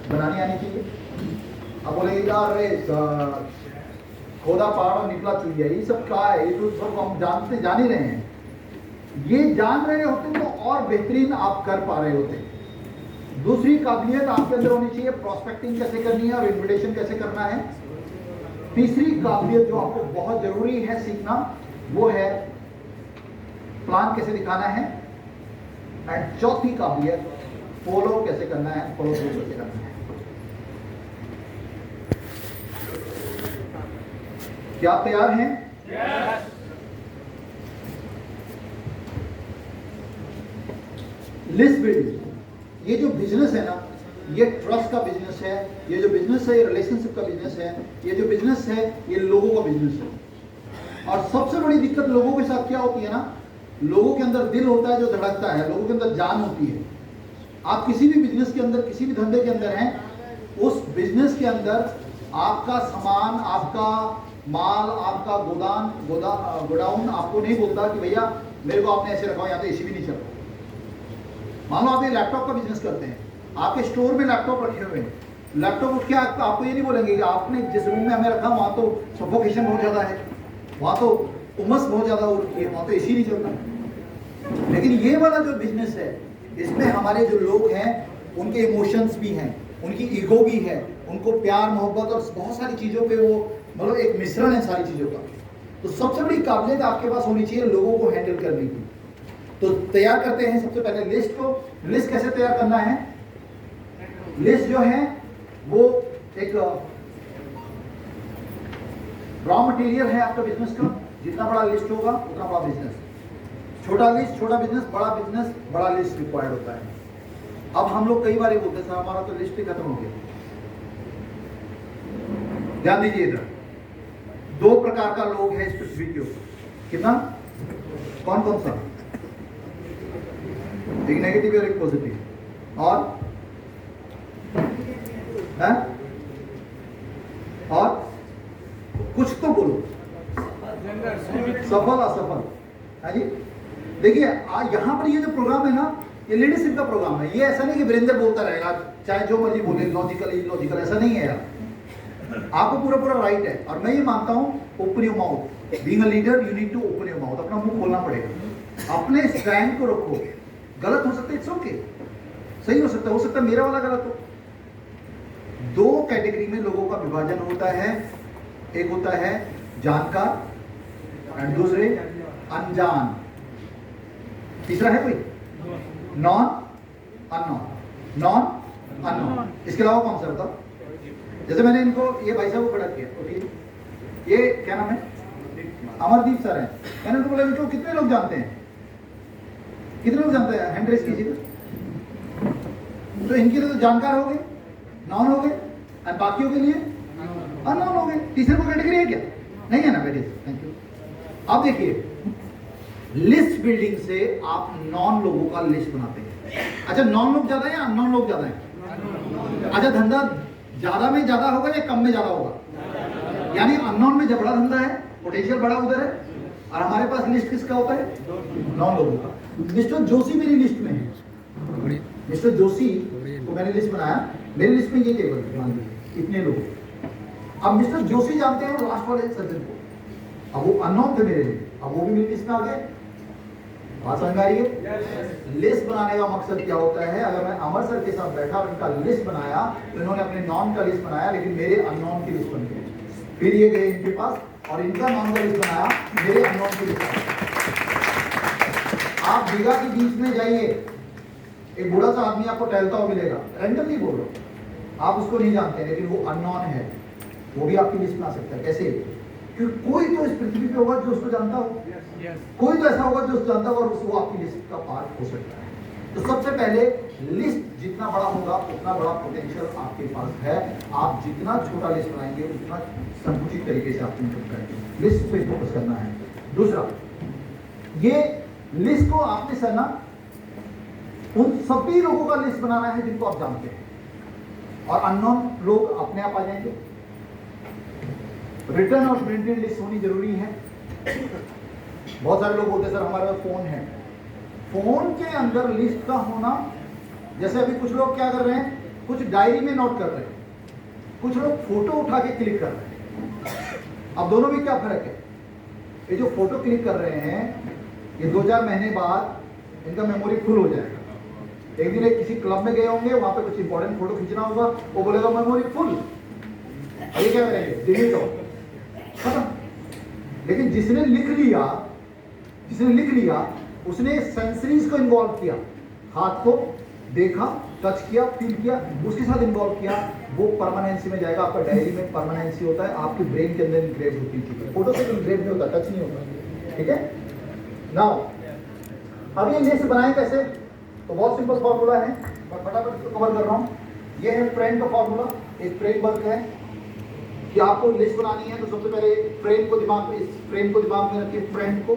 बनानी आनी चाहिए। अब बोले यार रे खोदा पहाड़ और निकला चुहिया, ये सब क्या है, ये तो सब हम जान ही रहे हैं। ये जान रहे होते तो और बेहतरीन आप कर पा रहे होते। दूसरी काबिलियत आपके अंदर होनी चाहिए, प्रोस्पेक्टिंग कैसे करनी है और इन्विटेशन कैसे करना है। तीसरी काबिलियत जो आपको बहुत जरूरी है सीखना, वो है प्लान कैसे दिखाना है। एंड चौथी काबिलियत फॉलो कैसे करना है, फॉलो थ्रू कैसे करना है। क्या आप तैयार हैं? Yes. लिस्ट बिल्डिंग, ये जो बिजनेस है ना, ये ट्रस्ट का बिजनेस है। ये जो बिजनेस है ये रिलेशनशिप का बिजनेस है। ये जो बिजनेस है ये लोगों का बिजनेस है। और सबसे बड़ी दिक्कत लोगों के साथ क्या होती है ना, लोगों के अंदर दिल होता है जो धड़कता है, लोगों के अंदर जान होती है। आप किसी भी बिजनेस के अंदर, किसी भी धंधे के अंदर हैं, उस बिजनेस के अंदर आपका सामान, आपका माल, आपका गोडाउन आपको नहीं बोलता कि भैया मेरे को आपने ऐसे रखा हो, यहाँ तो एसी भी नहीं चल रहा। मान लो आप ये लैपटॉप का बिजनेस करते हैं, आपके स्टोर में लैपटॉप रखे हुए हैं, लैपटॉप उठ के आपको ये नहीं बोलेंगे कि आपने जिस रूम में हमें रखा वहाँ तो सफोकेशन बहुत ज़्यादा है, वहाँ तो उमस बहुत ज़्यादा हो रही है, वहाँ तो एसी नहीं चलता। लेकिन ये वाला जो बिजनेस है, इसमें हमारे जो लोग हैं उनके इमोशंस भी हैं, उनकी ईगो भी है, उनको प्यार मोहब्बत और बहुत सारी चीज़ों पे वो मतलब एक मिश्रण है सारी चीज़ों का। तो सबसे बड़ी काबिलियत आपके पास होनी चाहिए लोगों को हैंडल करने की। तो तैयार करते हैं सबसे पहले लिस्ट को। लिस्ट कैसे तैयार करना है? लिस्ट जो है वो एक रॉ मटेरियल है आपका बिजनेस का। जितना बड़ा लिस्ट होगा उतना बड़ा बिजनेस। छोटा लिस्ट छोटा बिजनेस, बड़ा बिजनेस बड़ा लिस्ट रिक्वायर्ड होता है। अब हम लोग कई बार बोलते हैं सर हमारा तो लिस्ट ही खत्म हो गया। ध्यान दीजिए इधर, दो प्रकार का लोग है इस पृथ्वी के ऊपर। कितना? कौन कौन सा? एक नेगेटिव और एक पॉजिटिव। और है? और कुछ तो बोलो, सफल असफल है जी। देखिए यहां पर ये जो प्रोग्राम है ना, ये लीडरशिप का प्रोग्राम है। ये ऐसा नहीं कि वीरेंद्र बोलता रहेगा चाहे जो मर्जी बोले, लॉजिकल इलॉजिकल, ऐसा नहीं है यार। आपको पूरा पूरा राइट है। और मैं ये मानता हूं, open your mouth. Being a leader you need to open your mouth. अपना मुंह खोलना पड़ेगा, अपने स्टैंड को रखो। गलत हो सकता है, इट्स ओके, सही हो सकता है मेरा वाला गलत हो। दो कैटेगरी में लोगों का विभाजन होता है, एक होता है जानकार एंड दूसरे अनजान। तीसरा है कोई? Non unknown. नॉन अननोन, इसके अलावा कौन सा बताओ? जैसे मैंने इनको ये भाई साहब को खड़ा किया, ओके, ये क्या नाम है? अमरदीप सर हैं। मैंने उनको बोला इनको कितने लोग जानते हैं? कितने लोग जानते हैं? हैंड रेस कीजिए। तो इनके लिए तो जानकार हो गए, नॉन हो गए, और बाकियों के लिए अननोन हो गए। तीसरे को कैटेगरी है क्या? नहीं है ना? Very thank you. अब देखिए, लिस्ट बिल्डिंग से आप नॉन लोगों का लिस्ट बनाते हैं। अच्छा, नॉन लोग ज्यादा है या अननोन लोग ज्यादा है? अच्छा, धंधा ज्यादा में ज्यादा होगा या कम में ज्यादा होगा? यानी अननोन में जब बड़ा धंधा है, पोटेंशियल बड़ा उधर है, और हमारे पास लिस्ट किसका होता है? नॉन लोगों का। मिस्टर जोशी मेरी लिस्ट में है। मिस्टर जोशी को मैंने लिस्ट बनाया, मेरी लिस्ट में ये टेबल मान लीजिए इतने लोग। अब मिस्टर जोशी जानते हैं लास्ट वाले सज्जन को, अब वो अननोन थे मेरे लिए, अब वो भी मेरी लिस्ट में आ गए। बात समझ आ रही है? लिस्ट बनाने का मकसद क्या होता है? अगर मैं अमर सर के साथ बैठा और इनका लिस्ट बनाया, तो इन्होंने अपने नॉन का लिस्ट बनाया, लेकिन मेरे अननोन की लिस्ट बन गई। फिर ये गए इनके पास और इनका नॉन का लिस्ट बनाया, मेरे अननोन की लिस्ट। आप बीघा के बीच में जाइए, एक बूढ़ा सा आदमी आपको टहलता हुआ मिलेगा, रैंडम नहीं बोल रहा, आप उसको नहीं जानते, लेकिन वो अननोन है, वो भी आपकी लिस्ट में आ सकता है। कैसे? क्योंकि कोई तो इस पृथ्वी पे होगा जो उसको जानता हो, कोई तो ऐसा होगा जो उसको जानता होगा और उसको आपकी लिस्ट का पार्ट हो सकता है। तो सबसे पहले लिस्ट जितना बड़ा होगा उतना बड़ा पोटेंशियल आपके पास है। आप जितना छोटा लिस्ट बनाएंगे उतना संकुचित तरीके से आप इनपुट करेंगे। लिस्ट पे फोकस करना है। दूसरा, ये लिस्ट को आपने सर ना उन सभी लोगों का लिस्ट बनाना है जिनको आप जानते हैं, और अननोन लोग अपने आप आ जाएंगे। रिटर्न और प्रिंटेड लिस्ट होनी जरूरी है। बहुत सारे लोग बोलते हैं सर हमारे पास फोन है। फोन के अंदर लिस्ट का होना, जैसे अभी कुछ लोग क्या कर रहे हैं, कुछ डायरी में नोट कर रहे हैं, कुछ लोग फोटो उठा के क्लिक कर रहे हैं। अब दोनों में क्या फर्क है? ये जो फोटो क्लिक कर रहे हैं, ये 2-4 महीने बाद इनका मेमोरी फुल हो जाएगा। एक दिन एक किसी क्लब में गए होंगे, वहां पे कुछ इंपॉर्टेंट फोटो खींचना होगा, वो बोलेगा मेमोरी फुल, ये क्या करेंगे? डिलीट हो, खत्म। लेकिन जिसने लिख लिया उसने सेंसरीज को इन्वॉल्व किया, हाथ को देखा, टच किया, फील किया, उसके साथ इन्वॉल्व किया, वो परमानेंसी में जाएगा। आपका डायरी में परमानेंसी होता है, आपके ब्रेन के अंदर इनग्रेव होती है। फोटो से इनग्रेव नहीं होता, टच नहीं होता। ठीक है। नाउ अब ये लिस्ट बनाए कैसे? तो बहुत सिंपल फॉर्मूला है, मैं फटाफट इसको कवर कर रहा हूँ। ये है फ्रेंड का फॉर्मूला, एक फ्रेमवर्क है कि आपको लिस्ट बनानी है। तो सबसे पहले फ्रेम को दिमाग में, इस फ्रेम को दिमाग में रखिए। फ्रेंड को,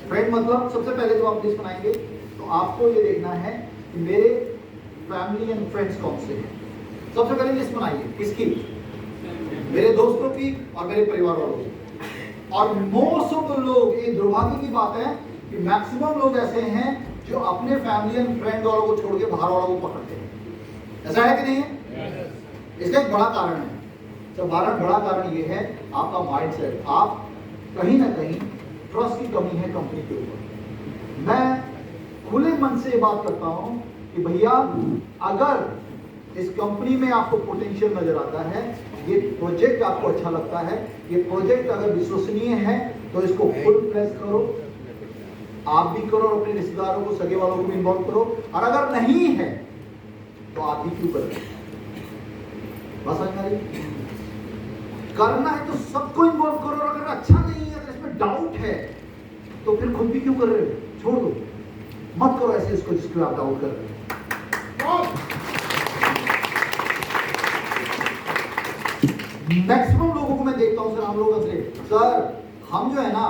फ्रेंड मतलब सबसे पहले जो आप लिस्ट बनाएंगे तो आपको ये देखना है कि मेरे फैमिली एंड फ्रेंड्स कौन से हैं। सबसे पहले लिस्ट बनाइए, किसकी? मेरे दोस्तों की और मेरे परिवार वालों की। और मोस्ट ऑफ द लोग, ये दुर्भाग्य की बात है कि मैक्सिमम लोग ऐसे हैं जो अपने फैमिली एंड फ्रेंड वालों को छोड़ के बाहर वालों को पकड़ते हैं। ऐसा है कि नहीं है? इसका एक बड़ा कारण है। तो बड़ा कारण ये है आपका माइंडसेट। आप कहीं ना कहीं ट्रस्ट की कमी है कंपनी के ऊपर। मैं खुले मन से बात करता हूं कि भैया, अगर इस कंपनी में आपको पोटेंशियल नजर आता है, ये प्रोजेक्ट आपको अच्छा लगता है, ये प्रोजेक्ट अगर विश्वसनीय है, तो इसको फुल प्रेस करो। आप भी करो और अपने रिश्तेदारों को, सगे वालों को भी इन्वॉल्व करो। और अगर नहीं है तो आप भी क्यों करें? बस करना है तो सबको इन्वॉल्व करो। और अगर अच्छा नहीं है, अगर इसमें डाउट है, तो फिर खुद भी क्यों कर रहे हो? छोड़ दो, मत करो ऐसे इसको जिसको आप डाउट कर रहे हो। मैक्सिमम लोगों को मैं देखता हूं सर, हम लोग सर, हम जो है ना,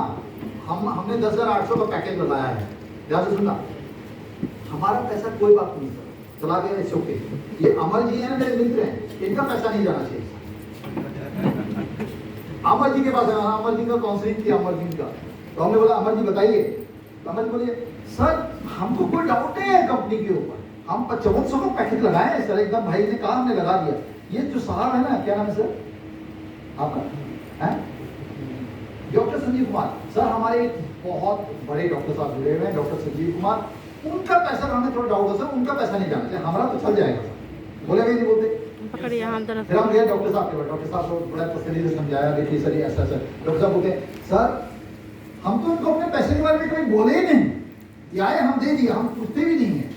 हमने 10,800 का पैकेज लगाया है। ध्यान से सुनना, हमारा पैसा कोई बात नहीं सर, चला गया इट्स ओके। ये अमर जी हैं, मेरे मित्र हैं, इनका पैसा नहीं जाना चाहिए। अमर जी के पास है, अमर जी का काउंसलिंग किया, अमर जी का। तो हमने बोला अमर जी बताइए, तो अमर जी बोलिए सर हमको कोई डाउट नहीं है कंपनी के ऊपर, हम 5400 का पैकेज लगाए हैं सर, एकदम भाई ने कहा हमने लगा दिया। ये जो साहब है ना, क्या नाम है सर आपका? है डॉक्टर संजीव कुमार सर, हमारे बहुत बड़े डॉक्टर साहब जुड़े हुए हैं, डॉक्टर संजीव कुमार। उनका पैसा, हमें थोड़ा डाउट है सर, उनका पैसा नहीं जाना चाहिए, हमारा तो चल जाएगा सर। बोले नहीं बोलते। फिर हम गए डॉक्टर साहब के पास, डॉक्टर साहब को बड़ा तसल्ली से समझाया, देखिए सर ये ऐसा सर। डॉक्टर साहब बोलते सर हम तो उनको अपने पैसे के बारे में कभी बोले ही नहीं, ये आए हम दे दिया, हम पूछते भी नहीं है।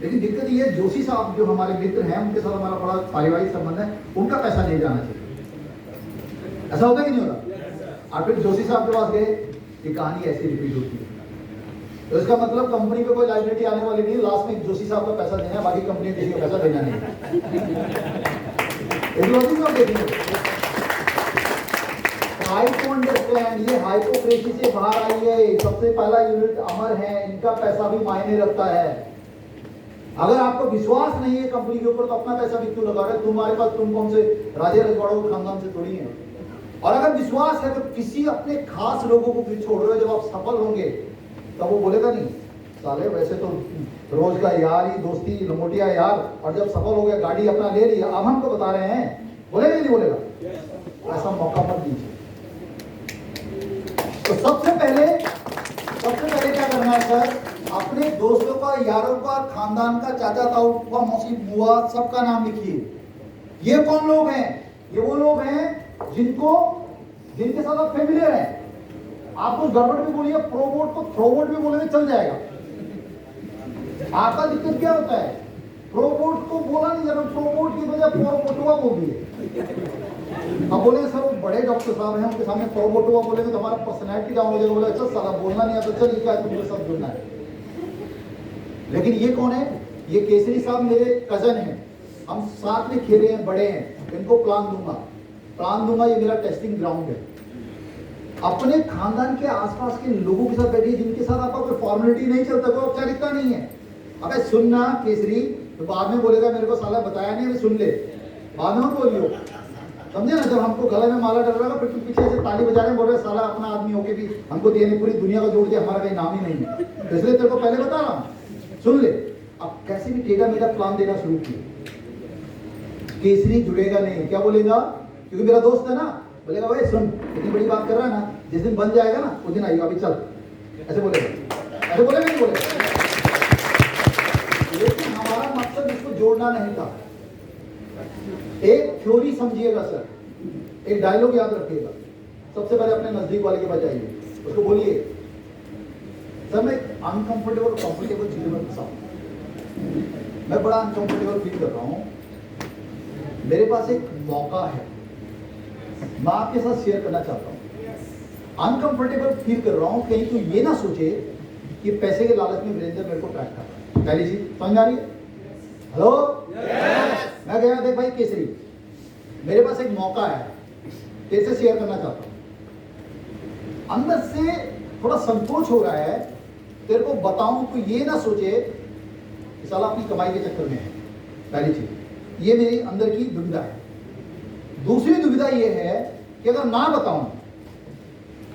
लेकिन दिक्कत ये, जोशी साहब जो हमारे मित्र हैं, उनके साथ हमारा बड़ा पारिवारिक संबंध है, उनका पैसा नहीं जाना चाहिए। ऐसा होता कि नहीं होता? और फिर जोशी साहब के पास गए, ये कहानी ऐसी रिपीट होती है। तो इसका मतलब कंपनी पे कोई लायबिलिटी आने वाली नहीं, लास्ट में जोशी साहब का पैसा देना है, बाकी कंपनी किसी को पैसा देना नहीं। आई टू अंडरस्टैंड, ये हाइपोक्रेसी से बाहर आई है। सबसे पहला यूनिट अमर है, इनका पैसा भी मायने रखता है। अगर आपको विश्वास नहीं है कंपनी के ऊपर, तो अपना पैसा भी क्यों लगा रहे? तुम्हारे पास, तुम कौन से राजे रजवाड़ों के खानदान से थोड़ी है। और अगर विश्वास है तो किसी अपने खास लोगों को भी छोड़ रहे हो, जब आप सफल होंगे तब वो बोलेगा नहीं साले वैसे तो रोज का यार ही, दोस्ती लंगोटिया यार, और जब सफल हो गया गाड़ी अपना ले लिया, अब हमको बता रहे हैं, बोलेगा नहीं बोलेगा? ऐसा मौका मत दीजिए। तो सबसे पहले क्या करना है सर? अपने दोस्तों का, यारों का, खानदान का, चाचा ताऊ का, मौसी बुआ, सबका नाम लिखिए। ये कौन लोग हैं? ये वो लोग हैं जिनके साथ आप फेमिलियर हैं। आप उस गड़बड़ भी बोलिए, प्रोमोट को थ्रोवोट भी बोलेंगे चल जाएगा। आपका दिक्कत क्या होता है? प्रोमोट को बोला नहीं जाता, प्रोमोट की वजह प्रोमोटुआ बोल दिए। अब बोले सर वो बड़े डॉक्टर साहब हैं, उनके सामने प्रोमोटुआ बोलेंगे तो हमारा पर्सनैलिटी डाउन हो जाएगा। बोले अच्छा साला बोलना नहीं आता, चल क्या तुमसे सब जुड़ना है। लेकिन ये कौन है? ये केसरी साहब मेरे कजन हैं, हम साथ में खेले हैं, बड़े हैं। इनको प्लान दूंगा, ये मेरा टेस्टिंग ग्राउंड है। अपने खानदान के आसपास के लोगों के साथ बैठिए, जिनके साथ आपका कोई फॉर्मेलिटी नहीं चलता, कोई औपचारिकता नहीं है। अबे सुनना केसरी, तो बाद में बोलेगा मेरे को साला बताया नहीं, अभी सुन ले, बाद में बोलियो, समझे ना? जब हमको गले में माला डल रहा, फिर तुम पीछे से ताली बजा रहे, बोल रहे साला अपना आदमी होके भी हमको दिए नहीं, पूरी दुनिया को जोड़ दिया, हमारा कहीं नाम ही नहीं है। तो इसलिए तेरे को पहले बता रहा हूँ, सुन ले। अब कैसे भी टेढ़ा मेढ़ा प्लान देना शुरू किया। केसरी जुड़ेगा नहीं। क्या बोलेगा? क्योंकि मेरा दोस्त है ना, बोलेगा भाई सुन, इतनी बड़ी बात कर रहा है ना, जिस दिन बन जाएगा ना उस दिन आइएगा, अभी चल, ऐसे बोलेगा। ऐसे बोलेगा नहीं बोलेगा? लेकिन हमारा मकसद इसको जोड़ना नहीं था। एक थ्योरी समझिएगा सर, एक डायलॉग याद रखिएगा। सबसे पहले अपने नजदीक वाले के पास जाइए, उसको बोलिए सर मैं अनकंफर्टेबल और कंफर्टेबल चीजों में फंसा हूं, मैं बड़ा अनकंफर्टेबल फील कर रहा हूं, मेरे पास एक मौका है, मैं आपके साथ शेयर करना चाहता हूं। अनकंफर्टेबल फील कर रहा हूं, कहीं तो ये ना सोचे कि पैसे के लालच में वीरेंद्र मेरे को ट्रैक कर रहा है। पहली चीज समझ आ रही है? हेलो, मैं गया देख भाई केसरी, मेरे पास एक मौका है, तेरे से शेयर करना चाहता हूं। अंदर से थोड़ा संकोच हो रहा है, तेरे को बताऊं तो ये ना सोचे कि साला अपनी कमाई के चक्कर में है। पहली चीज, ये मेरी अंदर की दुविधा है। दूसरी दुविधा ये है कि अगर ना बताऊं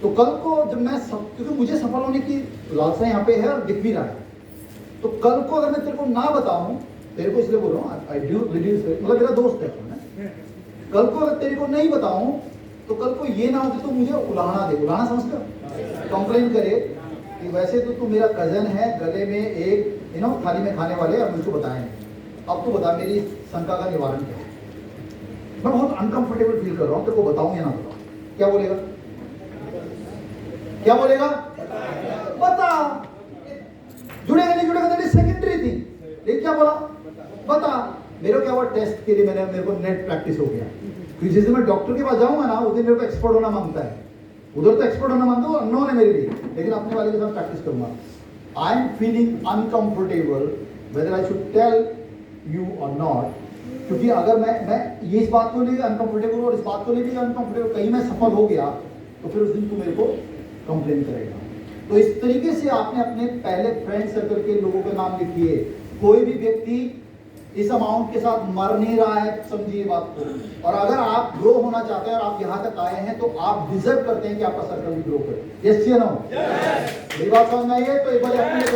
तो कल को जब मैं क्योंकि मुझे सफल होने की लालसा यहाँ पे है और दिख भी रहा है, तो कल को अगर मैं तेरे को ना बताऊं, तेरे को इसलिए बोल रहा हूँ, मतलब मेरा दोस्त है, कल को अगर तेरे को नहीं बताऊं तो कल को ये ना हो कि तू मुझे उलाहना दे, उलाहना समझते हो, कंप्लेन करे कि वैसे तो तू मेरा कजन है, गले में एक थाली में खाने वाले, अब मुझको बताया नहीं, अब तू बता मेरी शंका का निवारण क्या है। मैं बहुत अनकंफर्टेबल फील कर रहा हूँ, तेरे को बताऊं या ना बताऊं? क्या बोलेगा? क्या बोलेगा? बता। जुड़ेगा नहीं जुड़ेगा दैट इज सेकेंडरी थिंग, लेकिन क्या बोला? बता। मेरे क्या हुआ, टेस्ट के लिए मेरे को नेट प्रैक्टिस हो गया, क्योंकि जिस दिन मैं डॉक्टर के पास जाऊंगा ना उस दिन मेरे को एक्सपर्ट होना मांगता है, उधर तो एक्सपर्ट होना मांगता है, अननोन है मेरे लिए, लेकिन अपने वाले के साथ प्रैक्टिस करूंगा। I am feeling uncomfortable whether I should tell you or not, क्योंकि अगर मैं ये इस बात को लेकर अनकंफर्टेबल और इस बात को लेकर अनकंफर्टेबल, कहीं मैं सफल हो गया तो फिर उस दिन तू मेरे को कंप्लेन करेगा। तो इस तरीके से आपने अपने पहले फ्रेंड सर्कल के लोगों के नाम लिखिए। कोई भी व्यक्ति इस अमाउंट के साथ मर नहीं रहा है, समझिए बात को। और अगर आप ग्रो होना चाहते हैं और आप यहाँ तक आए हैं तो आप डिजर्व करते हैं कि आपका सर्कल भी ग्रो करे। यस या नो? मेरी बात समझ में आई है? तो एक बार अपनी तो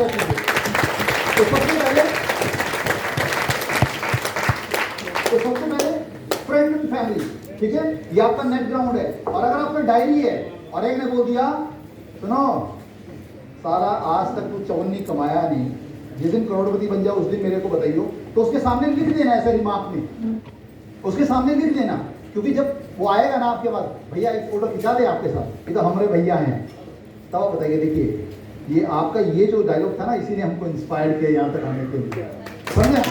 सबसे पहले फ्रेंड एंड फैमिली, ठीक है, ये आपका नेट ग्राउंड है। और अगर आपका डायरी है और एक ने बोल दिया सुनो सारा आज तक तू चौन्नी कमाया नहीं, जिस दिन करोड़पति बन जाओ उस दिन मेरे को बताइयो, तो उसके सामने लिख देना ऐसे रिमार्क में, उसके सामने लिख देना, क्योंकि जब वो आएगा ना आपके पास, भैया एक फोटो खिंचा दे आपके साथ, ये तो हमारे भैया हैं, तब आप बताइए देखिए ये आपका ये जो डायलॉग था ना, इसी ने हमको इंस्पायर किया यहाँ तक आने के लिए, समझे?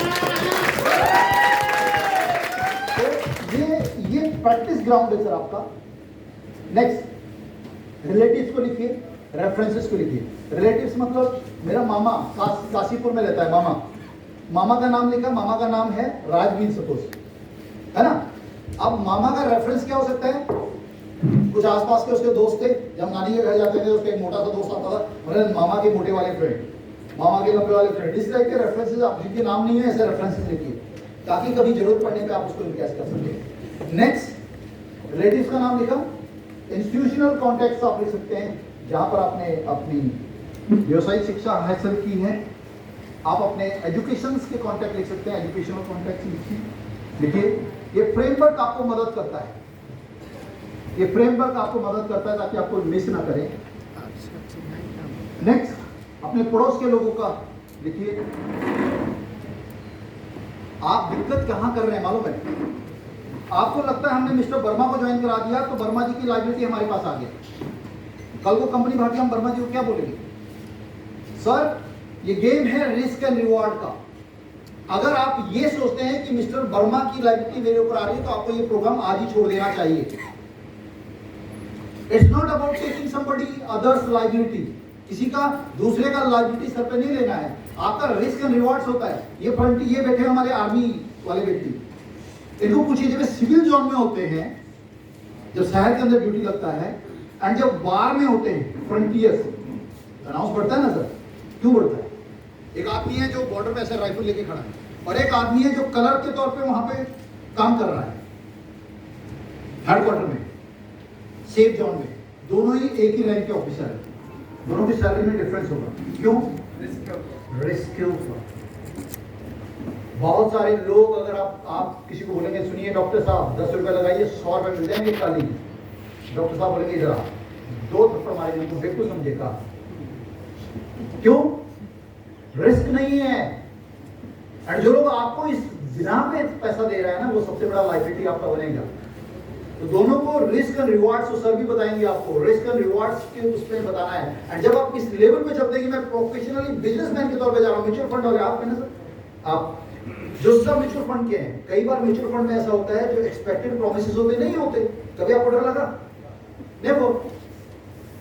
तो ये प्रैक्टिस ग्राउंड है सर आपका। नेक्स्ट, रिलेटिव्स को लिखिए, रेफरेंसेस को लिखिए। रिलेटिव्स मतलब मेरा मामा काशीपुर में रहता है, मामा का नाम लिखा, मामा का नाम है राजवीर सपोज, है ना। अब मामा का रेफरेंस क्या हो सकता है? कुछ आसपास के उसके दोस्त थे, जब नानी के घर जाते थे उसका एक मोटा सा दोस्त आता था, मतलब मामा के मोटे वाले फ्रेंड, मामा के लंबे वाले फ्रेंड, इस टाइप के रेफरेंसेस, आप जिनके नाम नहीं है ऐसे रेफरेंसेस लिखिए, ताकि कभी जरूरत पड़ने पे आप उसको इम्प्रेस कर सकें। नेक्स्ट, रिलेटिव्स का नाम लिखा। इंस्टीट्यूशनल कॉन्टेक्ट आप लिख सकते हैं, जहां पर आपने अपनी व्यवसायिक शिक्षा हासिल की है। आप अपने एजुकेशन के कॉन्टेक्ट लिख सकते हैं, एजुकेशनल कॉन्टेक्ट लिखिए। ये फ्रेमवर्क आपको मदद करता है, ये फ्रेमवर्क आपको मदद करता है ताकि आपको मिस ना करें। नेक्स्ट, अपने पड़ोस के लोगों का लिखिए। आप दिक्कत कहां कर रहे हैं मालूम है? आपको लगता है हमने मिस्टर वर्मा को ज्वाइन करा दिया तो वर्मा जी की लाइबिलिटी हमारे पास आ गई, कल को कंपनी भागी, हम वर्मा जी को क्या बोलेंगे? सर ये गेम है रिस्क एंड रिवॉर्ड का। अगर आप ये सोचते हैं कि मिस्टर वर्मा की लाइबिलिटी मेरे ऊपर आ रही है तो आपको ये प्रोग्राम आज ही छोड़ देना चाहिए। It's not about taking somebody others liability, किसी का दूसरे का लाइबिलिटी सर पे नहीं लेना है, आपका रिस्क एंड रिवॉर्ड्स होता है। ये फ्रंट ये बैठे हमारे आर्मी वाले व्यक्ति, इनको पूछिए जब सिविल जोन में होते हैं, जब शहर के अंदर ड्यूटी लगता है, एंड जब वार में होते हैं फ्रंटियर्स, अनाउंस बढ़ता है ना सर, क्यों बढ़ता है? एक आदमी है जो बॉर्डर पे ऐसे राइफल लेके खड़ा है, और एक आदमी है जो कलर के तौर पे वहां पे काम कर रहा है हेडक्वार्टर में, सेफ जोन में। दोनों ही एक ही रैंक के ऑफिसर है, दोनों की सैलरी में डिफरेंस होगा। क्यों? रिस्क के ऊपर। बहुत सारे लोग, अगर आप किसी को बोलेंगे सुनिए डॉक्टर साहब 10 रुपए लगाइए 100 रुपए मिल जाएंगे कल ही, डॉक्टर साहब बोलेंगे जरा 2 थप्पड़ मारेंगे, उनको बेवकूफ समझेगा। क्यों? रिस्क नहीं है। और जो लोग आपको इस बिना पे पैसा दे रहा है ना, वो सबसे बड़ा लाइबिलिटी आपका बनेगा। तो दोनों को रिस्क एंड रिवार्ड्स, तो सर भी बताएंगे आपको रिस्क एंड रिवार्ड्स के उसमें बताना है। एंड जब आप इस लेवल पे चलते हैं कि मैं प्रोफेशनली बिजनेसमैन के तौर पे जा रहा हूँ, म्यूचुअल फंड वाले आप ना सर, आप जो सब म्यूचुअल फंड के हैं, कई बार म्यूचुअल फंड में ऐसा होता है जो एक्सपेक्टेड प्रोमिसेस होते नहीं होते। कभी आपको डर लगा? नेवर।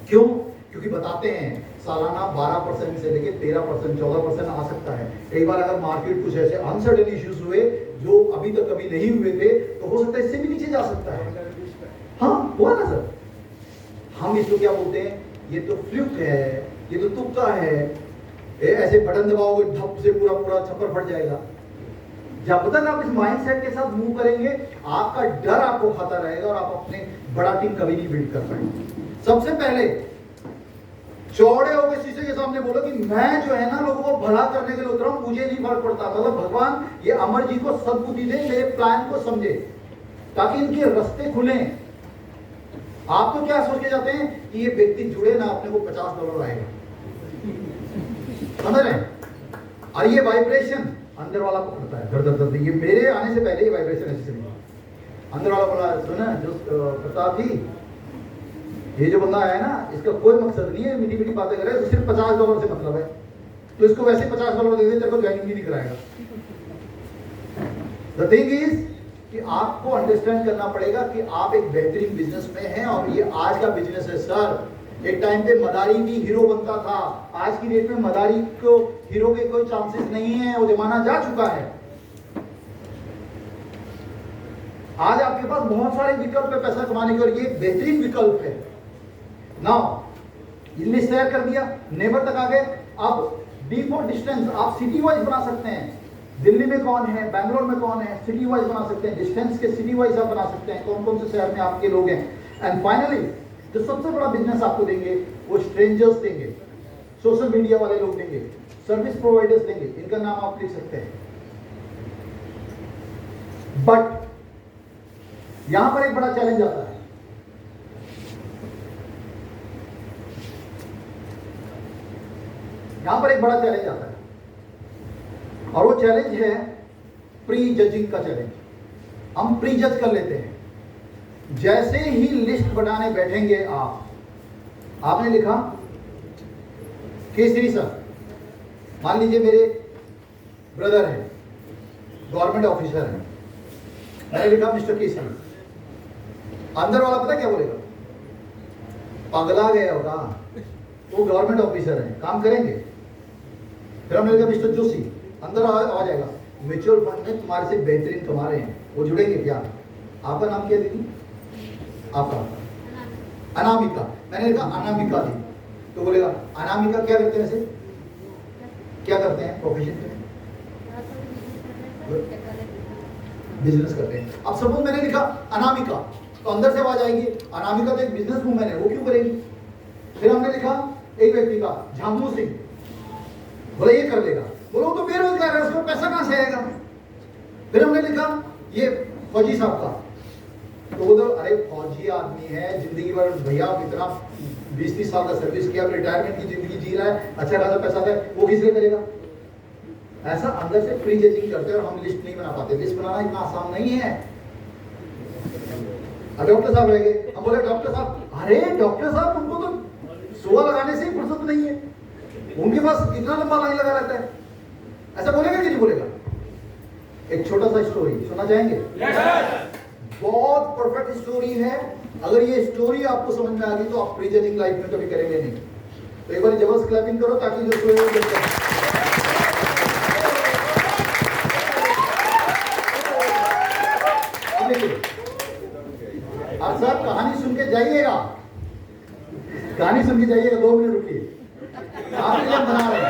क्यों? क्योंकि बताते हैं सालाना 12% से लेके 13%, 14% आ सकता है। कई बार अगर मार्केट कुछ ऐसे अनसर्टेन इश्यूज हुए जो अभी तक कभी नहीं हुए थे, तो हो सकता है इससे भी नीचे जा सकता है। हाँ हुआ ना सर। हम इसको क्या बोलते हैं? ये तो फ्लूक है, ये तो तुक्का है, ऐसे बटन दबाओगे धप से पूरा पूरा छप्पर फट जाएगा। जब तक आप इस माइंडसेट के साथ मूव करेंगे, आपका डर आपको खाता रहेगा और आप अपने बड़ा टीम कभी नहीं बिल्ड कर पाएंगे। सबसे पहले चौड़े होकर शीशे के सामने बोलो कि मैं जो है ना लोगों को भला करने के लिए उतरा हूं, मुझे नहीं फर्क पड़ता। मतलब भगवान ये अमर जी को सद्बुद्धि दे, मेरे प्लान को समझे, ताकि इनके रास्ते खुले। आप तो क्या सोच के जाते हैं कि ये व्यक्ति जुड़े ना, अपने को $50 आएगा, समझ रहे हैं? और ये वाइब्रेशन अंदर वाला पकड़ता है, दर दर दर। ये मेरे आने से पहले ही वाइब्रेशन ऐसे चली। अंदर वाला बोला सुना जो प्रताप जी, ये जो बंदा आया ना, इसका कोई मकसद नहीं है, मीठी मीठी बातें करे, तो सिर्फ $50 से मतलब है, तो इसको वैसे $50 दे दे, तेरे को ज्वाइनिंग भी नहीं कराएगा। द थिंग इज कि आपको अंडरस्टैंड करना पड़ेगा कि आप एक बेहतरीन बिजनेस में हैं और ये आज का बिजनेस है सर। एक टाइम पे मदारी भी हीरो बनता था, आज की डेट में मदारी को हीरो के कोई चांसेस नहीं है, वो जमाना जा चुका है। आज आपके पास बहुत सारे विकल्प है पैसा कमाने के, और ये एक बेहतरीन विकल्प है। नाउ लिस्ट तैयार कर दिया, नेबर तक आ गए। अब डी फॉर डिस्टेंस आप सिटी वाइज बना सकते हैं। दिल्ली में कौन है, बैंगलोर में कौन है, सिटी वाइज बना सकते हैं। डिस्टेंस के सिटी वाइज आप बना सकते हैं, कौन कौन से शहर में आपके लोग हैं। एंड फाइनली जो सबसे बड़ा बिजनेस आपको देंगे वो स्ट्रेंजर्स देंगे, सोशल मीडिया वाले लोग देंगे, सर्विस प्रोवाइडर्स देंगे, इनका नाम आप लिख सकते हैं। बट यहां पर एक बड़ा चैलेंज आता है। यहां पर एक बड़ा चैलेंज आता है, और वो चैलेंज है प्री जजिंग का चैलेंज। हम प्री जज कर लेते हैं। जैसे ही लिस्ट बनाने बैठेंगे आपने लिखा केसरी सर, मान लीजिए मेरे ब्रदर हैं, गवर्नमेंट ऑफिसर हैं, मैंने लिखा मिस्टर केसरी। अंदर वाला पता क्या बोलेगा? पगला गया होगा, वो गवर्नमेंट ऑफिसर है, काम करेंगे। फिर हमने लिखा मिस्टर जोशी, अंदर आ जाएगा म्यूचुअल फंड में तुम्हारे से बेहतरीन कमा रहे हैं, वो जुड़ेंगे क्या? आपका नाम क्या दीदी? आपका अनामिका। मैंने लिखा अनामिका दी, तो बोलेगा अनामिका क्या करते हैं, वैसे क्या करते हैं प्रोफेशन में? बिजनेस करते हैं। अब सपोज मैंने लिखा अनामिका, तो अंदर से आवाज आएगी अनामिका तो एक बिजनेस वूमेन है, वो क्यों करेगी? फिर हमने लिखा एक व्यक्ति का झामू सिंह, बोले ये कर लेगा, बोलो तो बेरोजगार है, उसको पैसा कहां से आएगा? फिर हमने लिखा ये फौजी साहब का, तो वो तो अरे फौजी आदमी है, जिंदगी भर भैया इतना 20-30 साल का सर्विस किया, रिटायरमेंट की जिंदगी जी रहा है, अच्छा खासा पैसा है, वो किसलिए करेगा? ऐसा अंदर से प्री जजिंग करते हैं और हम लिस्ट नहीं बना पाते। लिस्ट बनाना इतना आसान नहीं है। अब डॉक्टर साहब रहेंगे, हम बोले डॉक्टर साहब, अरे डॉक्टर साहब उनको तो सुबह लगाने से ही फुर्सत नहीं है, उनके पास कितना लंबा लाइन लगा रहता है। ऐसा बोलेगा कि नहीं बोलेगा? एक छोटा सा स्टोरी सुनना चाहेंगे? बहुत परफेक्ट स्टोरी है। अगर ये स्टोरी आपको समझ में आ गई तो आप प्री जजिंग लाइफ में कभी करेंगे नहीं। तो एक बार जबरदस्त क्लैपिंग करो ताकि जो स्टोरी और सर कहानी सुन के जाइएगा, कहानी सुन के जाइएगा, 2 मिनट रुकिए, आप क्या बना रहे हैं?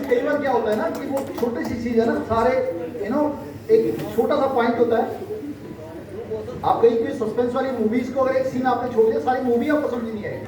कई बार क्या होता है ना कि वो छोटी सी चीज है ना, सारे एक छोटा सा पॉइंट होता है। आप कहीं कोई सस्पेंस वाली मूवीज को अगर एक सीन आपने छोड़ दिया, सारी मूवी आपको समझ नहीं आएगी।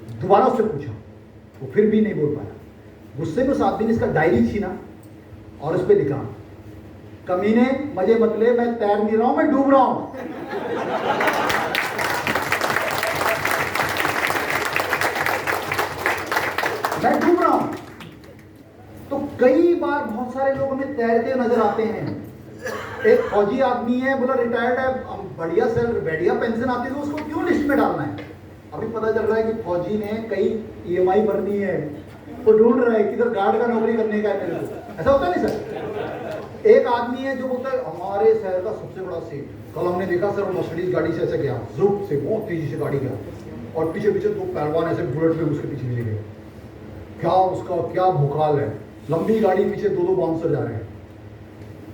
दोबारा उससे पूछा, वो फिर भी नहीं बोल पाया। गुस्से में उस आदमी ने इसका डायरी छीना और उस पर लिखा, कमीने मजे मत ले, मैं तैर नहीं रहा हूं, मैं डूब रहा हूं। मैं डूब रहा हूं। तो कई बार बहुत सारे लोग हमें तैरते नजर आते हैं। एक फौजी आदमी है, बोला रिटायर्ड है, बढ़िया बढ़िया पेंशन आती है, तो उसको क्यों लिस्ट में डालना है? अभी पता चल रहा है कि फौजी ने कई EMI भरनी है, वो ढूंढ रहा है किधर गार्ड का नौकरी करने का है मेरे को। ऐसा होता नहीं सर? एक आदमी है जो बोलता है हमारे शहर का सबसे बड़ा सेठ, कल हमने देखा सर, वो मर्सिडीज गाड़ी से ऐसे गया, जुप से बहुत तेजी से गाड़ी गया, और पीछे पीछे दो पहलवान ऐसे बुलेट में उसके पीछे ले गए। क्या उसका क्या भुकाल है, लंबी गाड़ी, पीछे दो दो बाउंसर जा रहे हैं।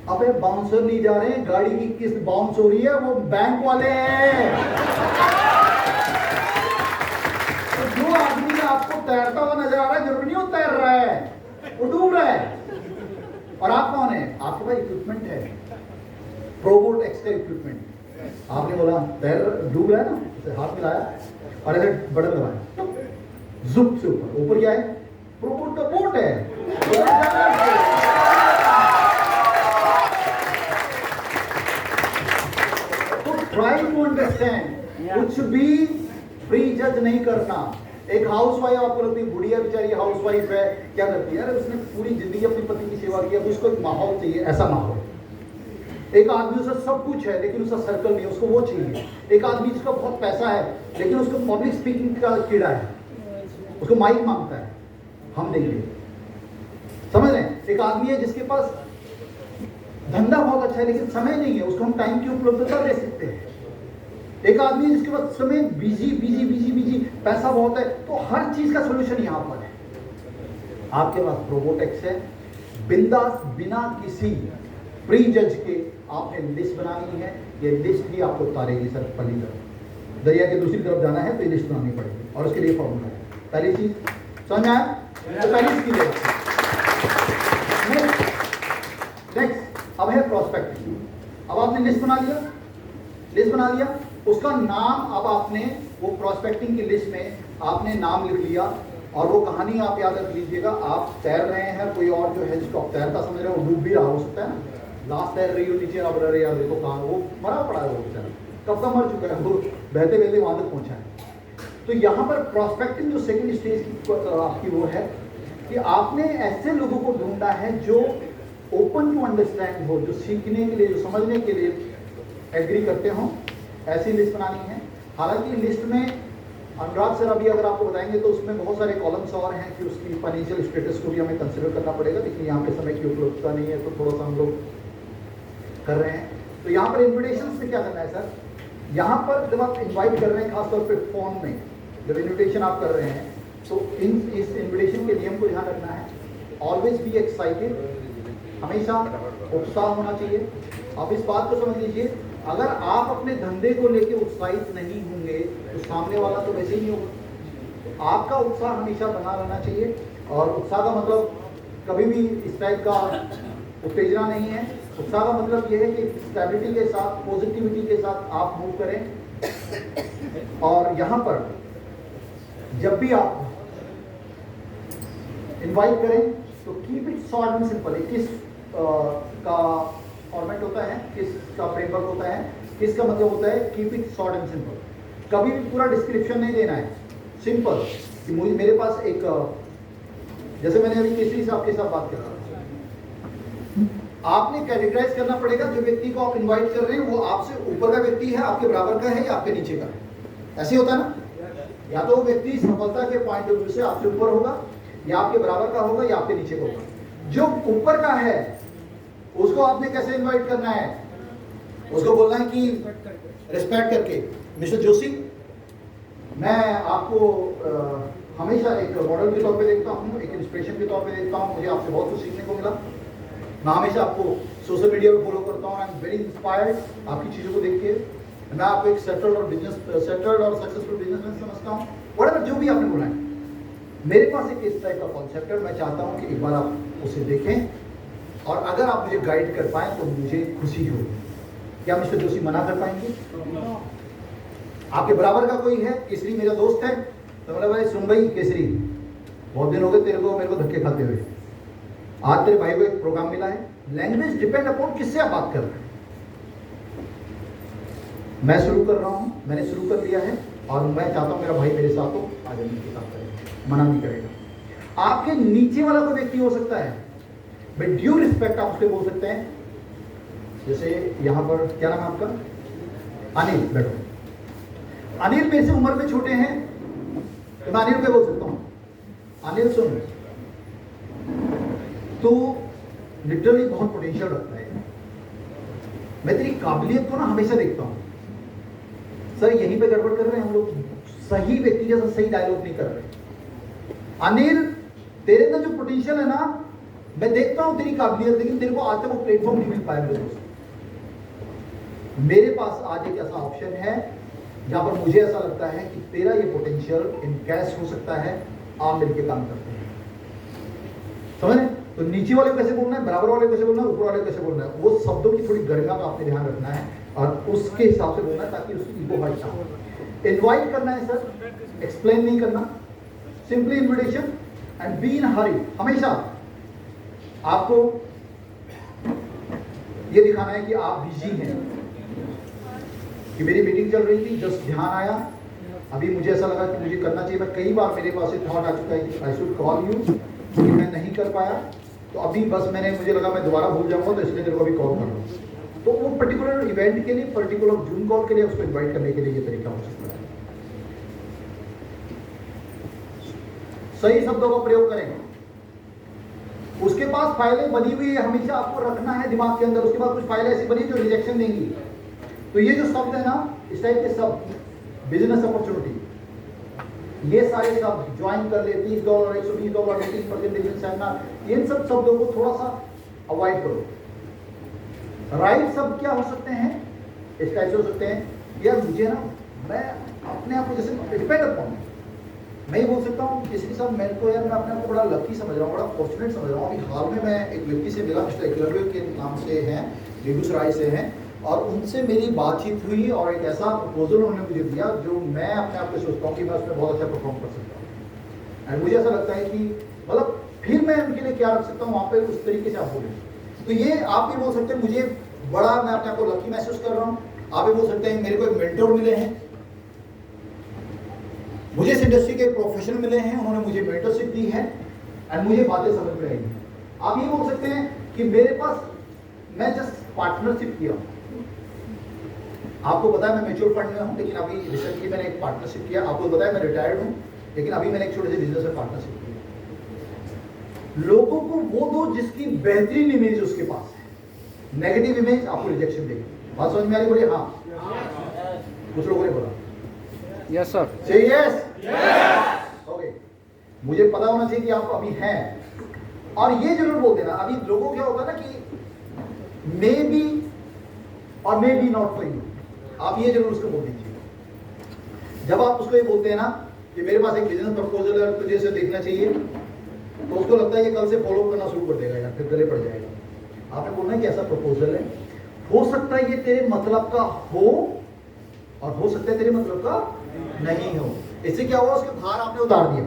अबे बाउंसर नहीं जा रहे हैं, गाड़ी की किस्त बाउंस हो रही है, वो बैंक वाले हैं। तो जो आदमी आपको तैरता हुआ नजर आ रहा है, जरूरी नहीं वो तैर रहा है, वो डूब रहा है। और आप कौन है? आपके पास इक्विपमेंट है, प्रोबोट एक्स का इक्विपमेंट। आपने बोला तैर, डूब रहा है ना, उसे हाथ मिलाया और ऐसे बटन दबाया, जुप से ऊपर। ऊपर क्या है? प्रोबोट का बोट है। तो ट्राई टू अंडरस्टैंड कुछ भी प्री जज नहीं करना। एक हाउसवाइफ आपको लगती है बुढ़िया बेचारी हाउसवाइफ है, क्या करती है? अरे उसने पूरी जिंदगी अपने पति की सेवा की है, उसको एक माहौल चाहिए, ऐसा माहौल। एक आदमी उसका सब कुछ है लेकिन उसका सर्कल नहीं है, उसको वो चाहिए। एक आदमी जिसका बहुत पैसा है लेकिन उसको पब्लिक स्पीकिंग का कीड़ा है, उसको माइक मांगता है, हम देंगे। समझ रहे हैं? एक आदमी है जिसके पास धंधा बहुत अच्छा है लेकिन समय नहीं है, उसको हम टाइम की उपलब्धता दे सकते हैं। एक आदमी है जिसके पास समय बिजी बिजी बिजी बिजी, पैसा बहुत है, तो हर चीज का सोल्यूशन यहां पर है। आपके पास प्रोबोटेक्स है, बिंदास बिना किसी प्री जज के आपने लिस्ट बनानी है। ये लिस्ट ही आपको उतारेगी सर पहली तरफ। दरिया के दूसरी तरफ जाना है तो ये लिस्ट बनानी पड़ेगी और उसके लिए फॉर्मूला है। पहली चीज समझ में आया? तो पहली चीज नेक्स्ट अब है प्रोस्पेक्टिंग। अब आपने लिस्ट बना लिया, उसका नाम अब आपने वो प्रोस्पेक्टिंग की लिस्ट में आपने नाम लिख लिया और वो कहानी आप याद रख लीजिएगा। आप तैर रहे हैं, कोई और जो है जिसको आप तैरता समझ रहे हो डूब भी रहा हो सकता है ना, लास्ट तैर रही हो नीचे, अब रहे यार देखो कहाँ वो मरा पड़ा है, वो बेचारा कब का मर चुका है, वो बहते बहते वहां तक पहुंचा है। तो यहाँ पर प्रोस्पेक्टिंग जो सेकंड स्टेज की आपकी वो है कि आपने ऐसे लोगों को ढूंढा है जो ओपन टू अंडरस्टैंड हो, जो सीखने के लिए, जो समझने के लिए एग्री करते हो। ऐसी लिस्ट बनानी है। हालांकि लिस्ट में अनुराग सर अभी अगर आपको बताएंगे तो उसमें बहुत सारे कॉलम्स और हैं कि उसकी फाइनेंशियल स्टेटस को भी हमें कंसिडर करना पड़ेगा, लेकिन यहाँ पे समय की उपलब्धता नहीं है तो थोड़ा सा हम लोग कर रहे हैं। तो यहाँ पर इन्विटेशन में क्या करना है सर? यहाँ पर जब आप इन्वाइट कर रहे हैं, खासतौर पर फोन में जब इन्विटेशन आप कर रहे हैं, तो इस इन्विटेशन के नियम को ध्यान रखना है। ऑलवेज बी एक्साइटेड, हमेशा उत्साह होना चाहिए। आप इस बात को समझ लीजिए, अगर आप अपने धंधे को लेके उत्साहित नहीं होंगे तो सामने वाला तो वैसे ही नहीं होगा। आपका उत्साह हमेशा बना रहना चाहिए, और उत्साह का मतलब कभी भी इस टाइप का उत्तेजना नहीं है। उत्साह का मतलब यह है कि स्टेबिलिटी के साथ, पॉजिटिविटी के साथ आप मूव करें। और यहाँ पर जब भी आप इनवाइट करें तो keep it short and simple. किस का फॉर्मेट होता है, किसका फ्रेमवर्क होता है, किसका मतलब होता है keep it short and simple. कभी भी पूरा डिस्क्रिप्शन नहीं देना है, सिंपल कि मुझे मेरे पास एक, जैसे मैंने अभी केसरी साहब के साथ बात कर रहा था, आपने कैटेगराइज करना पड़ेगा जो व्यक्ति को आप इनवाइट कर रहे हैं वो आपसे ऊपर का व्यक्ति है, आपके बराबर का है या आपके नीचे का है। ऐसे होता है ना, या तो वो व्यक्ति सफलता के पॉइंट ऑफ व्यू से आपसे ऊपर होगा, या आपके बराबर का होगा, या आपके नीचे का होगा। जो ऊपर का है उसको आपने कैसे इनवाइट करना है? उसको बोलना है कि रिस्पेक्ट करके, मिस्टर जोशी, मैं आपको हमेशा एक मॉडल के तौर पे देखता हूँ, एक इंस्पिरेशन के तौर पे देखता हूँ, मुझे आपसे बहुत कुछ सीखने को मिला। मैं हमेशा आपको सोशल मीडिया पे फॉलो करता हूँ, आई एम वेरी इंस्पायर्ड आपकी चीज़ों को देख के। मैं आपको एक सेटल्ड और सक्सेसफुल बिजनेसमैन समझता हूँ। व्हाटएवर जो भी आपने बोला है, मेरे पास एक इस टाइप का कॉन्सेप्ट है, मैं चाहता हूँ कि एक बार आप उसे देखें और अगर आप मुझे गाइड कर पाएँ तो मुझे खुशी होगी। क्या मिस्टर जोशी मना कर पाएंगे? आपके बराबर का कोई है, केसरी मेरा दोस्त है, तो बोला भाई सुन भाई केसरी, बहुत दिन हो गए तेरे को मेरे को धक्के खाते हुए, आज तेरे भाई को एक प्रोग्राम मिला है। लैंग्वेज डिपेंड अपॉन किससे आप बात कर रहे हैं। मैं शुरू कर रहा हूं, मैंने शुरू कर लिया है और मैं चाहता हूं मेरा भाई मेरे साथ हो, आज मेरे साथ करेगा, मना नहीं करेगा। आपके नीचे वाला कोई व्यक्ति हो सकता है, बट ड्यू रिस्पेक्ट आप उसके बोल सकते हैं। जैसे यहां पर क्या नाम है आपका? अनिल, बैठो। अनिल मेरे से उम्र में छोटे हैं तो मैं अनिल पे बोल सकता हूं, अनिल सुन, तो लिटरली बहुत पोटेंशियल रखता है, मैं तेरी काबिलियत को ना हमेशा देखता हूं। सर यहीं पे गड़बड़ कर रहे हैं हम लोग, सही व्यक्ति जैसा सही डायलॉग नहीं कर रहे। अनिल तेरे अंदर जो पोटेंशियल है ना, मैं देखता हूं तेरी काबिलियत, लेकिन तेरे को आज तक वो प्लेटफॉर्म नहीं मिल पाया मेरे दोस्त। मेरे पास आज एक ऐसा ऑप्शन है जहां पर मुझे ऐसा लगता है कि तेरा ये पोटेंशियल इनकैश हो सकता है, आप मिलकर काम करते हैं। समझ रहे? तो नीचे वाले को कैसे बोलना है, बराबर वाले को कैसे बोलना है, ऊपर वाले को कैसे बोलना है, वो शब्दों की थोड़ी गरिमा का आपने ध्यान रखना है और उसके हिसाब से बोलना है ताकि उसकी ईगो हर्ट ना हो। इनवाइट करना है सर, एक्सप्लेन नहीं करना, simply invitation and be in hurry. हमेशा आपको ये दिखाना है कि आप बिजी हैं। कि मेरी मीटिंग चल रही थी, जस्ट ध्यान आया, अभी मुझे ऐसा लगा कि मुझे करना चाहिए। मैं कई बार मेरे पास एक थॉट आ चुका है कि आई शुड कॉल यू, लेकिन मैं नहीं कर पाया, तो अभी बस मुझे लगा मैं दोबारा भूल जाऊंगा, तो इसलिए तेरे को अभी कॉल कर रहा हूँ। तो वो पर्टिकुलर इवेंट के लिए, पर्टिकुलर जूम कॉल के लिए उसको इन्वाइट करने के लिए ये तरीका हो सकता है। सही शब्दों का प्रयोग करें। उसके पास फाइलें बनी हुई है, हमेशा आपको रखना है दिमाग के अंदर। उसके बाद कुछ फाइलें ऐसी बनी जो रिजेक्शन देंगी। तो ये जो शब्द है ना, इस टाइप के शब्द, बिजनेस अपॉर्चुनिटी, ये सारे शब्द ज्वाइन कर ले, $30, $120, 18% सेमिनार, इन सब शब्दों को थोड़ा सा अवॉइड करो। राइट शब्द क्या हो सकते हैं, इस टाइप से हो सकते हैं, यार मुझे ना, मैं अपने आप को जैसे डिपेंड अपॉन, मैं ये बोल सकता हूँ किसी के साथ, मेरे को यार मैं अपने आप को बड़ा लकी समझ रहा हूँ, बड़ा फॉर्चुनेट समझ रहा हूँ। अभी हाल में मैं एक व्यक्ति से मिला, मिस्टर एकलव्य के नाम से हैं, बेगूसराय से हैं, और उनसे मेरी बातचीत हुई और एक ऐसा प्रपोजल उन्होंने मुझे दिया जो मैं अपने आप को सोचता हूँ कि मैं उसमें बहुत अच्छा परफॉर्म कर सकता हूँ। एंड मुझे ऐसा लगता है कि मतलब फिर मैं उनके लिए क्या रख सकता हूँ वहाँ पे, उस तरीके से आप बोलें। तो ये आप भी बोल सकते हैं, मुझे बड़ा, मैं अपने आप को लकी महसूस कर रहा हूँ। आप भी बोल सकते हैं, मेरे को एक मेंटर मिले हैं, मुझे इस इंडस्ट्री के प्रोफेशनल मिले हैं, उन्होंने मुझे मेंटरशिप दी है एंड मुझे बातें समझ में आई हैं। आप ये बोल सकते हैं कि मेरे पास, मैं जस्ट पार्टनरशिप किया। आपको पता है मैं म्यूचुअल फंड में हूं, लेकिन अभी रिसेंटली मैंने एक पार्टनरशिप किया। आपको पता है मैं रिटायर्ड हूं, लेकिन अभी मैंने एक छोटे से बिजनेस में पार्टनरशिप किया। लोगों को वो दो जिसकी बेहतरीन इमेज उसके पास है। नेगेटिव इमेज आपको रिजेक्शन देगी। बात समझ में आ रही? बोलिए हाँ। कुछ लोगों ने बोला यस सर। से यस। ओके, मुझे पता होना चाहिए कि आप अभी हैं, और ये जरूर बोल देना। अभी लोगों क्या होता है ना कि मे बी और may be not for you, आप ये जरूर उसको बोल दीजिए। जब आप उसको ये बोलते हैं ना कि मेरे पास एक बिजनेस प्रपोजल है, तुझे इसे देखना चाहिए, तो उसको लगता है कि कल से फॉलो करना शुरू कर देगा या फिर गले पड़ जाएगा। आपने बोलना है कि ऐसा प्रपोजल है, हो सकता है ये तेरे मतलब का हो और हो सकता है तेरे मतलब का नहीं हो। इससे क्या हुआ, उसके भार आपने उतार दिया।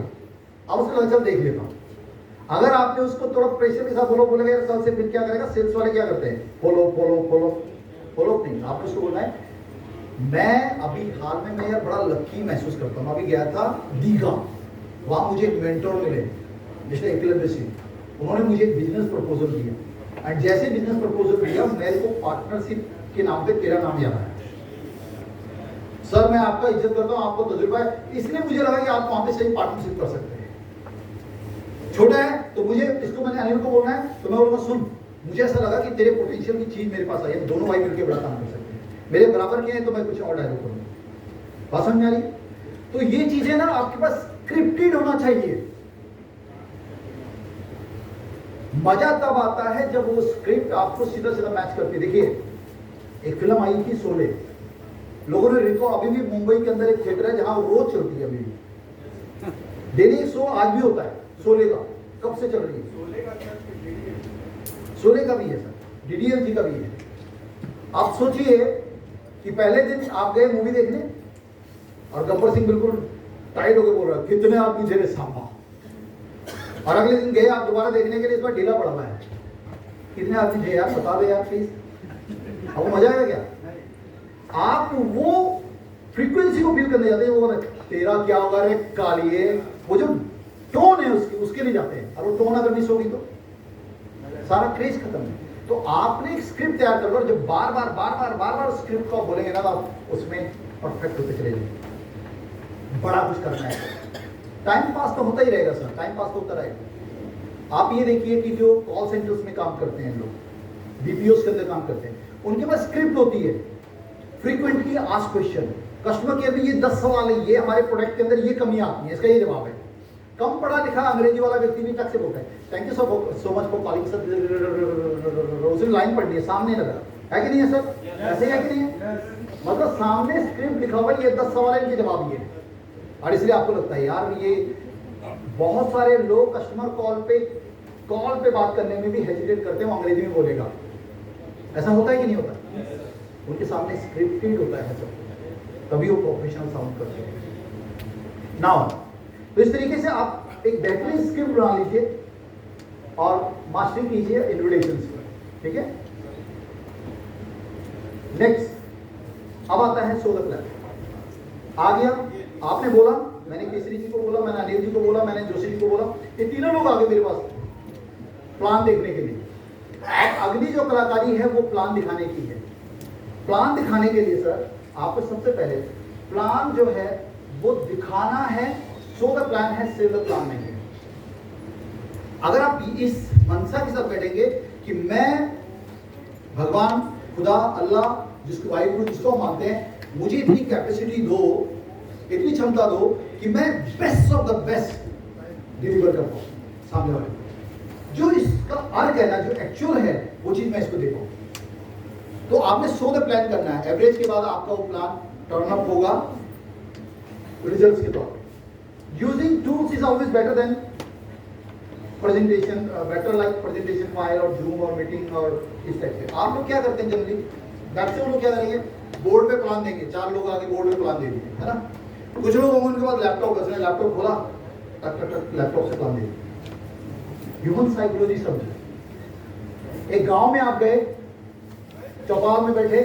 अब उसको लगा चल देख लेता हूं। अगर आपने उसको थोड़ा प्रेशर के साथ फॉलो बोलेगा, कल से फिर क्या करेगा? सेल्स वाले क्या करते हैं? फॉलो फॉलो फॉलो फॉलो नहीं। आपने उसको बोलना है, मैं अभी हाल में मैं यार बड़ा लकी महसूस करता हूँ। अभी गया था दीघा, वहां मुझे एक मेंटर मिले, मिस्टर एकलव्य सिंह। उन्होंने मुझे एक बिजनेस प्रपोजल दिया, एंड जैसे बिजनेस प्रपोजल दिया, मेरे को पार्टनरशिप के नाम पे तेरा नाम याद आया। सर मैं आपका इज्जत करता हूँ, आपको तजुर्बा है, इसलिए मुझे लगा कि आप वहां पे सही पार्टनरशिप कर सकते हैं। छोटा है तो मुझे इसको, मैंने अनिल को बोलना है, तो मैं बोलूंगा सुन, मुझे ऐसा लगा कि तेरे पोटेंशियल की चीज मेरे पास आई है, दोनों भाई मिलकर बड़ा काम कर सकते हैं, मेरे बराबर के हैं, तो मैं कुछ और डायलॉग करूंगा। बात समझ में आ रही? तो ये चीजें ना आपके पास स्क्रिप्टेड होना चाहिए। मजा तब आता है जब वो स्क्रिप्ट आपको सीधा सीधा मैच करती है। देखिए एक फिल्म आई थी शोले, लोगों ने रिकॉर्ड, अभी भी मुंबई के अंदर एक थिएटर है जहां रोज चलती है, अभी भी डेली एक शो आज भी होता है शोले का। कब से चल रही है? शोले का भी है सर, डीडीएल जी का भी है। आप सोचिए कि पहले दिन आप गए मूवी देखने और गब्बर सिंह बिल्कुल टाइट होकर बोल रहा है, कितने आदमी थे रे सांबा, और अगले दिन गए आप दोबारा देखने के लिए, इस बार ढीला पड़ा हुआ है, कितने आदमी थे यार, बता दो यार प्लीज। आपको मजा आएगा क्या? आप वो फ्रीक्वेंसी को फील करने जाते हैं, वो तेरा क्या होगा रे कालिए, वो जो टोन है उसकी, उसके लिए जाते हैं। और वो टोन अगर मिस होगी तो सारा क्रेज खत्म है। तो आपने एक स्क्रिप्ट तैयार कर लो, जब बार बार बार बार बार बार स्क्रिप्ट को आप बोलेंगे ना, तो आप उसमें परफेक्ट होते चले जाएंगे। बड़ा कुछ करना है, टाइम पास तो होता ही रहेगा सर, टाइम पास तो होता रहेगा। आप ये देखिए कि जो कॉल सेंटर्स में काम करते हैं लोग, बीपीओ के अंदर काम करते हैं, उनके पास स्क्रिप्ट होती है, frequently asked question. Customer care में ये 10 सवाल है, ये हमारे प्रोडक्ट के अंदर ये कमियां आती हैं, इसका ये जवाब है। कम पढ़ा लिखा अंग्रेजी वाला व्यक्ति भी टक से बोलता है, thank you so much for calling sir, उसने लाइन पढ़ ली है, सामने लगा है कि नहीं है सर? ऐसे है कि नहीं है? मतलब सामने स्क्रिप्ट लिखा हुआ है, ये 10 सवाल है, इनके जवाब ये है। और इसलिए आपको लगता है यार, ये बहुत सारे लोग कस्टमर कॉल पे बात करने में भी हेजिटेट करते हैं, वो अंग्रेजी में बोलेगा। ऐसा होता है कि नहीं होता? उनके सामने स्क्रिप्टेड होता है सब, तभी वो प्रोफेशनल साउंड करते हैं। नाउ तो इस तरीके से आप एक बेहतरीन स्क्रिप्ट बना लीजिए और मास्टरिंग कीजिए इन्विटेशंस पर, ठीक है? नेक्स्ट, अब आता है शो द प्लान। आ गया, आपने बोला, मैंने केसरी जी को बोला, मैंने अनिल जी को बोला, मैंने जोशी जी को बोला, ये तीनों लोग आ गए मेरे पास प्लान देखने के लिए। अब अगली जो कलाकारी है वो प्लान दिखाने की है। प्लान दिखाने के लिए सर आपको सबसे पहले प्लान जो है वो दिखाना है, शो द प्लान है, सेव द प्लान नहीं है। अगर आप इस मनसा के साथ बैठेंगे कि मैं भगवान, खुदा, अल्लाह, जिसको वाहिगुरु जिसको मानते हैं, मुझे इतनी कैपेसिटी दो, इतनी क्षमता दो कि मैं best of the best deliver कर पाऊं सामने वाले को। जो इसका अर्थ है ना, जो एक्चुअल है वो चीज मैं इसको दे पाऊं। तो आपने शो द प्लान करना है। एवरेज के बाद आपका वो प्लान टर्न अप होगा रिजल्ट्स के तौर पर। Using tools is always better than presentation, better like presentation file और जूम और मीटिंग और इस टाइप से। आप लोग क्या करते हैं जनरली, मैक्सिमम लोग क्या करेंगे, बोर्ड पे प्लान देंगे, 4 लोग आगे बोर्ड पे प्लान दे दिए, है ना। कुछ लोग होंगे उनके पास लैपटॉप, उसने लैपटॉप खोला, टक टक टक लैपटॉप से प्लान दे दिया। ह्यूमन साइकोलॉजी समझे। एक गांव में आप गए, चौपाल में बैठे,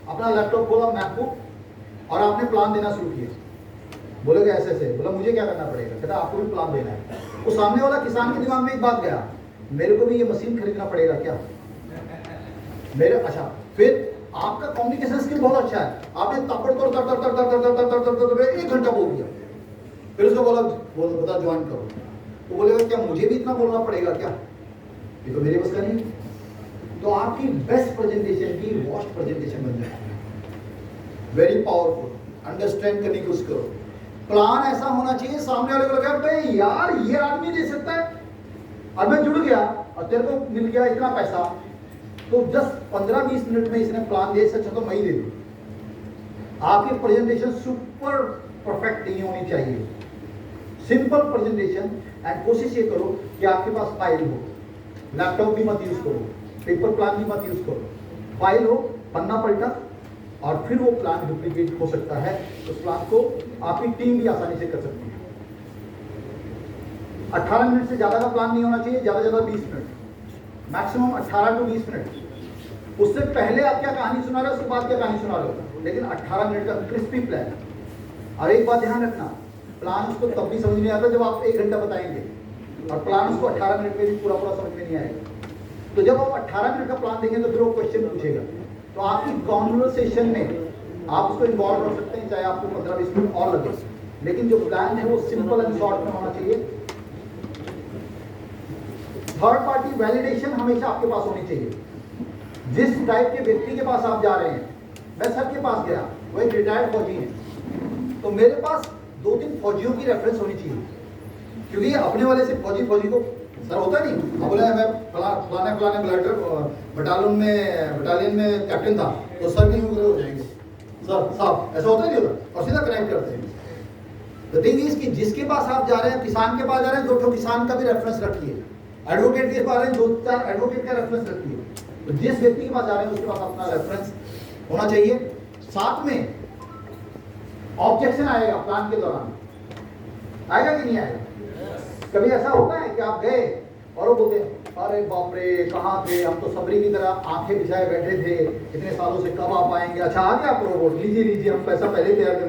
अपना लैपटॉप खोला, मैकबुक, और आपने प्लान देना शुरू किया। बोले ऐसे ऐसे, बोला मुझे क्या करना पड़ेगा, कहता आपको भी प्लान देना है। वो सामने वाला किसान के दिमाग में एक बात गया, मेरे को भी ये मशीन खरीदना पड़ेगा क्या मेरे। अच्छा, फिर आपका कम्युनिकेशन स्किल बहुत अच्छा है, आपने ताबड़तोड़ तर तर तर तर तर तर तर तर 1 घंटा बोल दिया। फिर उसको बोला बता ज्वाइन करो, तो बोलेगा क्या मुझे भी इतना बोलना पड़ेगा क्या, ये तो मेरे बस का नहीं। तो आपकी बेस्ट प्रेजेंटेशन की वर्स्ट प्रेजेंटेशन बन जाती है। वेरी पावरफुल, अंडरस्टैंड करने की कोशिश करो। प्लान ऐसा होना चाहिए सामने वाले को लगा भाई यार ये आदमी दे सकता है, और मैं जुड़ गया और तेरे को मिल गया इतना पैसा, तो 10-15-20 मिनट में इसने प्लान दे सकता, तो मैं ही दे दूं। आपकी प्रेजेंटेशन सुपर परफेक्ट नहीं होनी चाहिए, सिंपल प्रेजेंटेशन। एंड कोशिश ये करो कि आपके पास फाइल हो, लैपटॉप भी मत यूज करो, पेपर प्लान भी मत यूज करो, फाइल हो, पन्ना पलटा, और फिर वो प्लान डुप्लीकेट हो सकता है। उस प्लान को आपकी टीम भी आसानी से कर सकती है। 18 मिनट से ज्यादा का प्लान नहीं होना चाहिए, ज्यादा से ज्यादा 20 मिनट, मैक्सिमम 18 to 20 मिनट। उससे पहले आप क्या कहानी सुना रहे हो, उसके बाद क्या कहानी सुना रहे हो, लेकिन 18 मिनट का क्रिस्पी प्लान। और एक बात ध्यान रखना, प्लान उसको तब भी समझ नहीं आता जब आप 1 घंटा बताएंगे, और प्लान उसको 18 मिनट में भी पूरा पूरा समझ में नहीं आएगा। तो जब आप 18 मिनट का प्लान देंगे तो फिर वो क्वेश्चन पूछेगा, तो आपकी कॉन्वर्सेशन में आप उसको इन्वॉल्व कर सकते हैं, चाहे आपको 15-20 मिनट और लगे, लेकिन जो प्लान है वो सिंपल एंड शॉर्ट में होना चाहिए। थर्ड पार्टी वैलिडेशन हमेशा आपके पास होनी चाहिए। जिस टाइप के व्यक्ति के पास आप जा रहे हैं, मैं सर के पास गया, वो एक रिटायर्ड फौजी है, तो मेरे पास 2-3 फौजियों की रेफरेंस होनी चाहिए, क्योंकि अपने वाले से फौजी को सर होता नहीं, अब बोला मैं फलाने बटालियन में कैप्टन था, तो सर भी हो जाएंगे, सर साहब ऐसा होता नहीं होता, और सीधा कनेक्ट करते हैं। द थिंग इज कि जिसके पास आप जा रहे हैं, किसान के पास जा रहे हैं, 2 किसान का भी रेफरेंस रखिए, एडवोकेट के पास जा रहे हैं, 2-4 एडवोकेट का रेफरेंस रखिए। तो जिस व्यक्ति के पास जा रहे हैं उसके पास अपना रेफरेंस होना चाहिए। साथ में ऑब्जेक्शन आएगा प्लान के दौरान, आएगा कि नहीं आएगा? कभी ऐसा होता है कि आप गए और वो बोलते अरे बाप रे कहाँ थे, हम तो सबरी की तरह आंखें बिछाए बैठे थे इतने सालों से, कब आप आएंगे? अच्छा आ गया आप रोबोट, लीजिए हम पैसा पहले तैयार कर